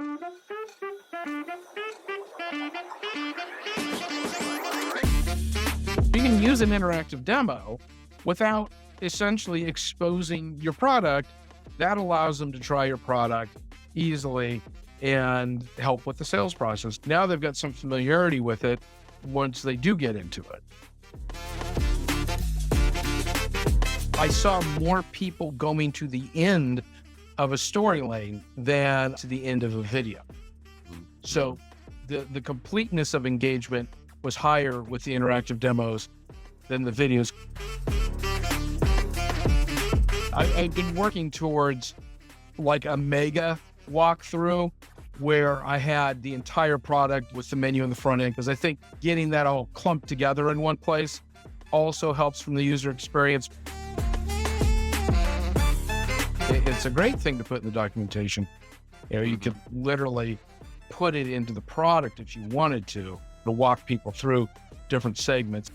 You can use an interactive demo without essentially exposing your product. That allows them to try your product easily and help with the sales process. Now they've got some familiarity with it once they do get into it. I saw more people going to the end of a Storylane than to the end of a video. So the completeness of engagement was higher with the interactive demos than the videos. I've been working towards like a mega walkthrough where I had the entire product with the menu in the front end, because I think getting that all clumped together in one place also helps from the user experience. It's a great thing to put in the documentation. You know, you could literally put it into the product if you wanted to walk people through different segments.